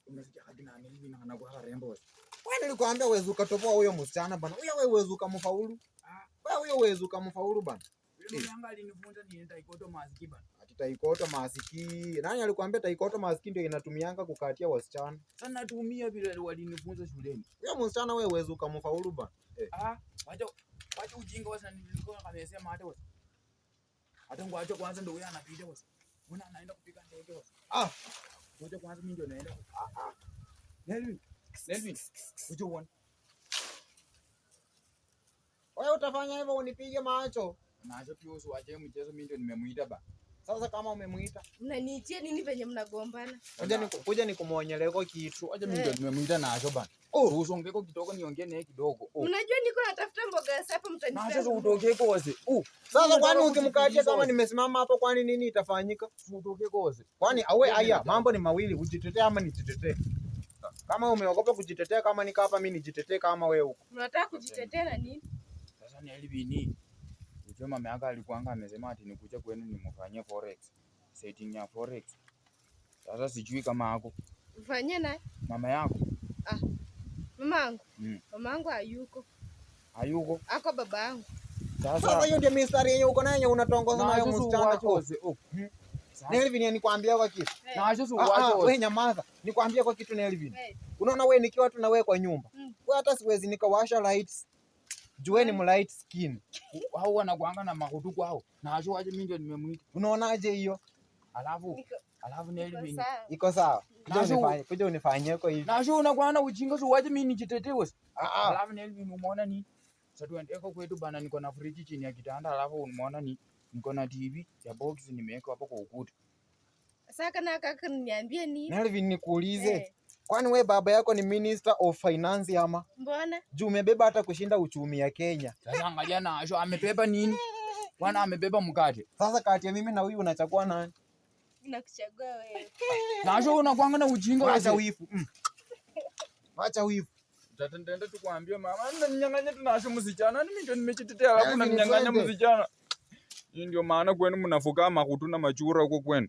Umesikia hakina nini na anakuwa rembo. Wewe nilikwambia uweze ukatopoa huyo msichana bana. Wewe uweze ukamfaulu. Wewe uweze ukamfaulu bana. Yule mama alinifunza nienda taekwondo masiki bana. Ati taekwondo masiki. Nani alikwambia taekwondo masiki ndio inatumianga kukatia wasichana? Sasa natumia vile walinifunza shuleni. Huyo msichana wewe uweze ukamfaulu bana. Wacha ujinga wasa nilikuwa kamesema hata wasa. Hata ngoacha kwanza ndio yeye anapita wasa. Mbona anaenda kupika ndege wasa? Ngoja kwanza mimi ndio naenda. Nelvin. Uje uone. Wewe utafanya hivyo unipige macho. Macho pia usiwache mchezo mimi ndio nimemuita ba. Sasa kama umemuita, mnaniitia nini venye mnagombana? Kuja nikumuonyeleko kitu. Acha mimi ndio nimemuita nacho bana. Usongeko kidogo niongee naye kidogo. Unajua niko natafuta mboga ya sapa mtanipea. Sasa utokeko wase. Sasa kwani ukimkatia kama nimesimama hapo kwani nini itafanyika? Utokeko wase. Kwani awe haya mambo ni mawili, ujitetee ama nijitetee. Kama umeogopa kujitetea kama niko hapa mimi nijitetee kama wewe huko. Unataka kujitetea na nini? Sasa ni Elvini. Ujue mama yako alikuanga amesema ati nikuja kwenu nimfanyie forex. Setting ya forex. Sasa sijui kama hako. Ufanye naye? Mama yako? Mamangu. Mamangu hayuko. Hayuko? Ako babangu. Sasa hiyo ndio mistari yenyewe uko nayo unatongoza nayo msichana. Nelvin nikwambia kwa kitu. Wewe nyamaza. Nikwambia kwa kitu Nelvin. Unaona wewe nikiwa tu na wewe kwa nyumba. Wewe hata siwezi nikawasha lights. Jueni mlight skin. Hao wanakuanga na makutu kwao. Na acho aje mimi ndio nimemuita. Unaonaje hiyo? Alafu Nelvin. Iko sawa. Kuja unifanyie huko hivi. Na acho unakuanga na ujinga so waje mimi nijitetee wewe. Alafu Nelvin umeona ni? Sasa tuendeko kwetu bana niko na fridge chini ya kitanda alafu umeona ni niko na TV ya box nimeweka hapo kwa ukuta. Sasa kana kaka niambie nini? Nelvin nikuulize. Kwani wewe baba yako ni Minister of Finance ama? Mbona? Juu umebeba hata kushinda uchumi ya Kenya. Sasa angalia na Asho amebeba nini? Bwana amebeba mkate. Sasa kati ya mimi na huyu unachagua nani? Nakuchagua wewe. Na Asho unakuanga na ujinga. Acha wifu. Acha wifu. Tutaenda tukwambie mama, ninyang'anya tu na Asho msichana. Mimi ndio nimejitetea alafu unaninyang'anya msichana. Hii ndio maana kwenu mnafuka makutu na machura huko kwenu.